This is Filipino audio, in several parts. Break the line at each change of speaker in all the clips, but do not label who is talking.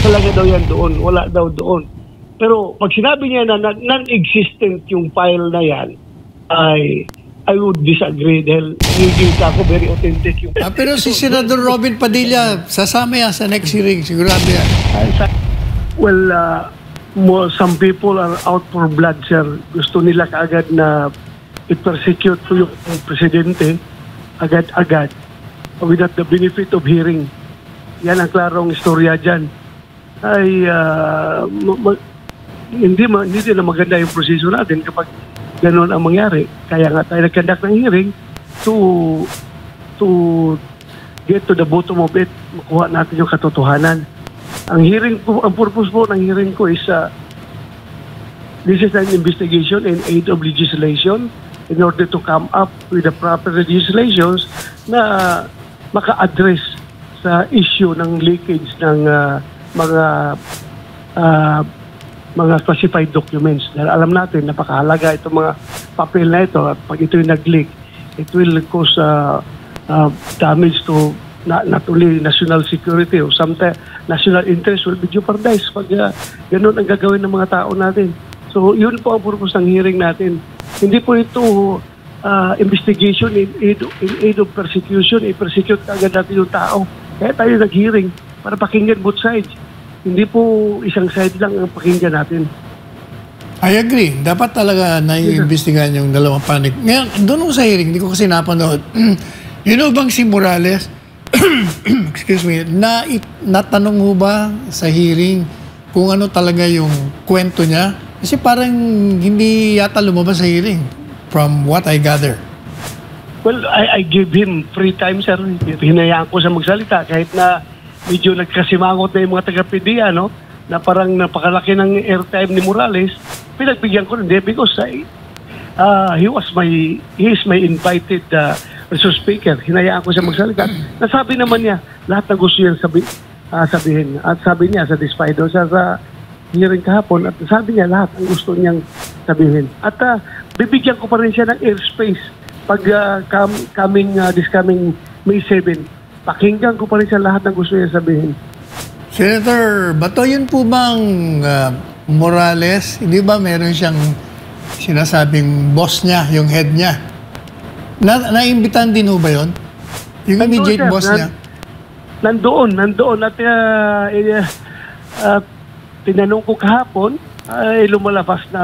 talaga daw yan doon, wala daw doon. Pero pag sinabi niya na non-existent yung file na yan, I would disagree dahil nakikita ko very authentic yung...
Pero si Senador Robin Padilla, sasama yan sa next hearing, sigurado yan.
Well, some people are out for blood, sir. Gusto nila kaagad na i-persecute ko yung presidente agad-agad without the benefit of hearing. Yan ang klarong istorya dyan. Hindi na maganda yung proseso natin kapag gano'n ang mangyari. Kaya nga tayo nag-conduct ng hearing to get to the bottom of it, makuha natin yung katotohanan. Ang purpose po ng hearing ko is this is an investigation in aid of legislation in order to come up with the proper legislations na maka-address sa issue ng leakage ng mga classified documents. Dahil alam natin, napakahalaga itong mga papel na ito. At pag ito yung nag-leak, it will cause damage to not only national security or sometimes national interest will be jeopardized pag ganun ang gagawin ng mga tao natin. So, yun po ang purpose ng hearing natin. Hindi po ito investigation in aid of persecution. I-persecute agad natin yung tao. Kaya tayo nag-hearing para pakinggan both sides. Hindi po isang side lang ang pakinggan natin.
I agree. Dapat talaga naiimbestigahan yung dalawang panig. Ngayon, doon sa hearing, hindi ko kasi napanood. You know bang si Morales, excuse me, natanong mo ba sa hearing kung ano talaga yung kwento niya? Kasi parang hindi yata lumabas sa hearing from what I gather.
Well, I give him free time, sir. Hinayaan ko sa magsalita kahit na medyo nagkasimangot na yung mga taga-PDEA, no? Na parang napakalaki ng airtime ni Morales. Pinagbigyan ko hindi because he is my invited resource speaker. Hinayaan ko siya magsalita. Nasabi naman niya lahat ng gusto niya sabihin. At sabi niya, satisfied daw siya sa hearing kahapon at sabi niya lahat ang gusto niyang sabihin. At bibigyan ko pa rin siya ng airspace pag this coming May 7. Pakinggan ko pa rin siya lahat ng gusto niya sabihin.
Senator Bato, yun po bang Morales, hindi ba meron siyang sinasabing boss niya, yung head niya? Naimbitahan din ho ba yun? Yung immediate boss niya?
Nandoon. At tinanong ko kahapon, ay lumalabas na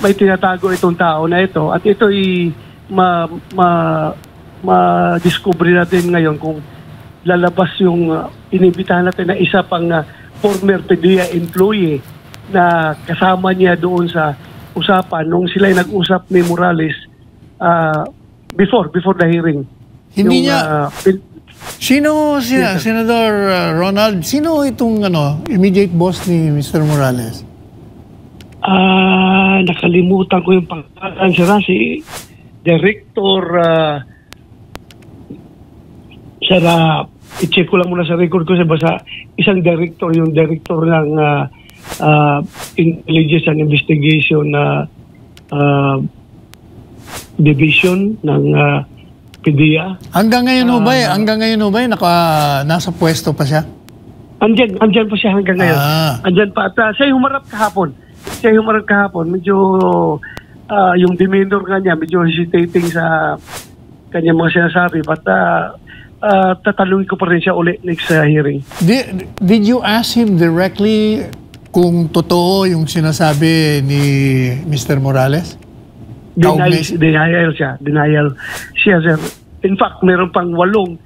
may tinatago itong tao na ito. At ito'y ma-discover natin ngayon kung lalabas yung inibitahan natin na isa pang former PDEA employee na kasama niya doon sa usapan nung sila nag-usap ni Morales before the hearing.
Hindi niya... Sino siya, Senator Ronald? Sino itong immediate boss ni Mr. Morales?
Nakalimutan ko yung pangalan siya. Si Director... i-check ko lang muna sa record ko basta isang director, yung director ng Intelligence and Investigation Division ng PDEA.
Hanggang ngayon ba nasa pwesto pa siya?
Andyan pa siya hanggang ngayon. Andyan pa. At siya humarap kahapon. Medyo yung demeanor kanya, medyo hesitating sa kanyang mga sinasabi. But tatanungin ko pa rin siya ulit next hearing.
Did you ask him directly kung totoo yung sinasabi ni Mr. Morales?
Denial siya, sir. In fact, meron pang 8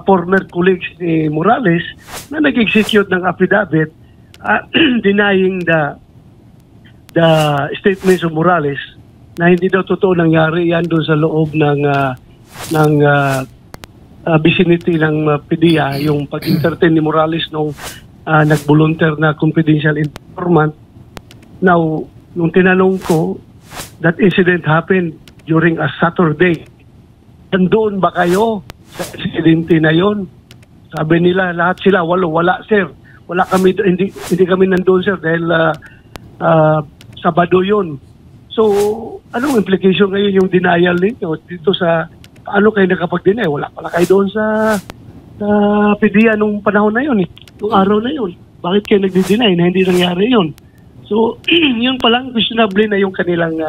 former colleagues ni Morales na nag-execute ng affidavit denying the statements of Morales na hindi daw totoo nangyari yan doon sa loob ng vicinity ng PDEA, yung pag-entertain ni Morales nung nag-volunteer na confidential informant. Now, nung tinanong ko, that incident happened during a Saturday. Nandoon ba kayo sa incidente na yon? Sabi nila, lahat sila, wala sir. Wala kami, hindi kami nandoon sir dahil Sabado yun. So, anong implication ngayon yung denial ninyo dito sa paano kayo nakapag-deny? Wala pala kayo doon sa PDEA nung panahon na yun, nung araw na yun. Bakit kayo nagdi-deny na hindi nangyari yun? So, yun palang questionable na yung kanilang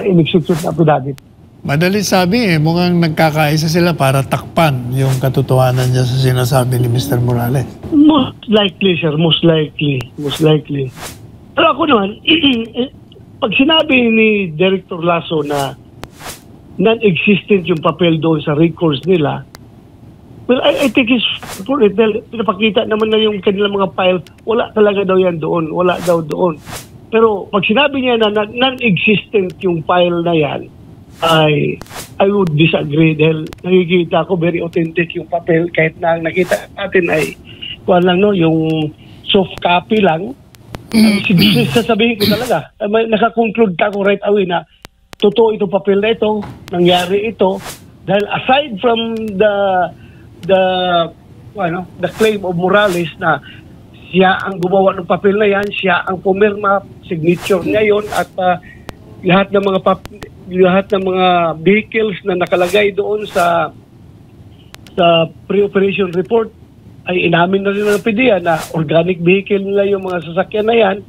in-execute na affidavit.
Madali sabi mukhang nagkakaisa sila para takpan yung katotohanan niya sa sinasabi ni Mr. Morales.
Most likely, sir. Most likely. Most likely. Pero ako naman, pag sinabi ni Director Lasso na non-existent yung papel doon sa records nila, well, I think it's important. Pinapakita naman na yung kanilang mga file, wala talaga daw yan doon. Wala daw doon. Pero pag sinabi niya na non-existent yung file na yan, I would disagree dahil nakikita ko very authentic yung papel kahit na ang nakita natin ay kuwan lang, no, yung soft copy lang. Sasabihin ko talaga, nakakonclude ako right away na totoo itong papel na ito, nangyari ito dahil aside from the claim of Morales na siya ang gumawa ng papel na yan, siya ang pumirma, signature niya yun at lahat ng mga vehicles na nakalagay doon sa pre-operation report ay inamin na rin ng PDEA na organic vehicle nila yung mga sasakyan na yan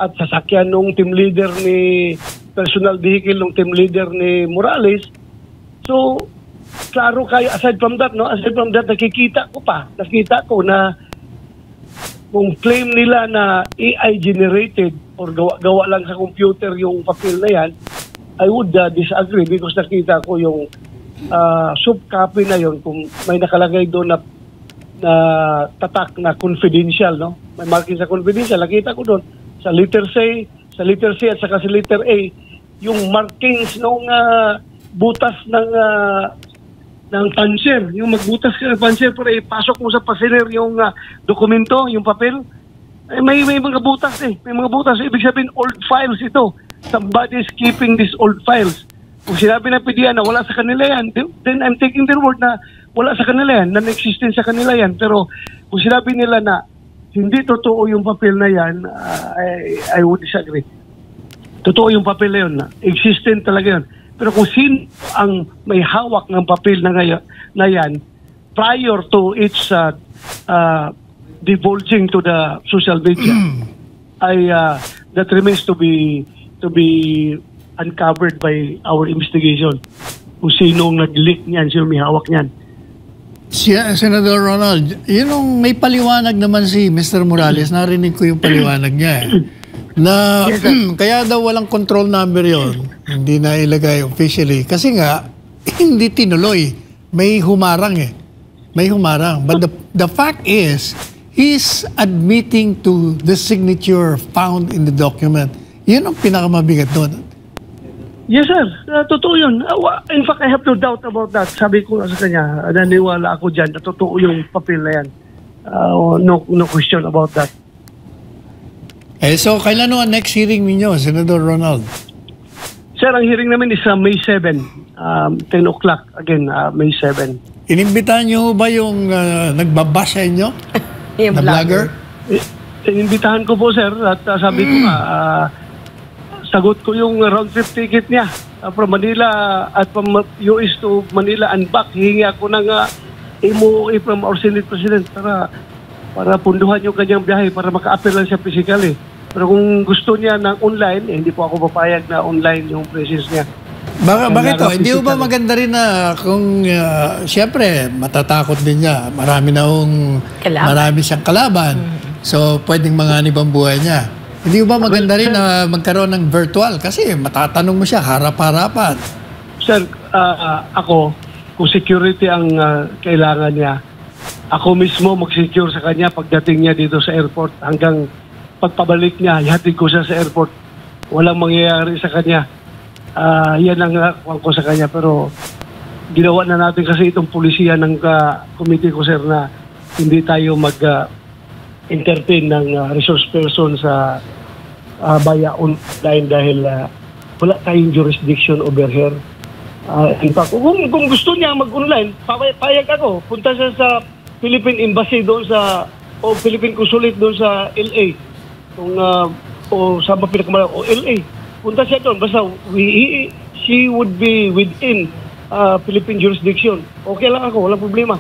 at sasakyan ng team leader personal vehicle ng team leader ni Morales. So, klaro kayo, aside from that, nakita ko na kung claim nila na AI generated or gawa lang sa computer yung papel na yan, I would disagree because nakita ko yung soft copy na yon kung may nakalagay doon na tatak na confidential, no? May marking sa confidential, nakita ko doon sa letter C at saka sa letter A yung markings ng butas ng puncher, yung magbutas ka ng puncher para ipasok mo sa passenger yung dokumento, yung papel. May mga butas may mga butas. Ibig sabihin old files ito. Somebody is keeping these old files. Kung sinabi ng PDEA na wala sa kanila yan, then I'm taking their word na wala sa kanila yan, non-existent sa kanila yan. Pero kung sinabi nila na hindi totoo yung papel na yan, I would disagree. Totoo yung papel na yun, existent talaga yun. Pero kung sino ang may hawak ng papel na yan prior to its divulging to the social media, that remains to be uncovered by our investigation. Kung sinong nag-leak niyan, sino may hawak niyan.
Senator Ronald, yun may paliwanag naman si Mr. Morales, narinig ko yung paliwanag niya na kaya daw walang control number yon, hindi na ilagay officially kasi nga hindi tinuloy, may humarang may humarang, but the fact is he's admitting to the signature found in the document. Yun ang pinakamabigat doon.
Yes, sir. Totoo yun. In fact, I have no doubt about that. Sabi ko sa kanya, naniwala ako dyan na totoo yung papel na yan. No question about that.
So, kailan ang next hearing ninyo, Senator Ronald?
Sir, ang hearing namin is May 7, 10 o'clock. Again, May 7.
Inimbitahan nyo ba yung nagbabash sa inyo?
Yung
na vlogger?
Inimbitahan ko po, sir. At sabi ko nga, sagot ko yung round trip ticket niya from Manila at from US to Manila and back. Hihingi ako ng MOA from our Senate President para punduhan yung kanyang biyahe para maka-appeal lang siya physically. Pero kung gusto niya ng online, hindi po ako papayag na online yung presence niya.
Bakit to? Hindi ba maganda rin na kung siyempre matatakot din niya. Marami siyang kalaban. So pwedeng manganib ang buhay niya. Hindi ba maganda rin na magkaroon ng virtual? Kasi matatanong mo siya harap-harapan.
Sir, ako, kung security ang kailangan niya, ako mismo mag-secure sa kanya pagdating niya dito sa airport hanggang pagpabalik niya, ihatid ko siya sa airport. Walang mangyayari sa kanya. Yan ang nakuha ko sa kanya. Pero ginawa na natin kasi itong pulisiya ng committee ko, sir, na hindi tayo entertain ng resource person sa via online dahil wala tayong jurisdiction over here. In fact, kung gusto niya mag-online, payag ako. Punta siya sa Philippine Embassy doon o Philippine Consulate doon sa LA. O sa pinakamalaki, o LA. Punta siya doon. Basta she would be within Philippine jurisdiction. Okay lang ako, walang problema.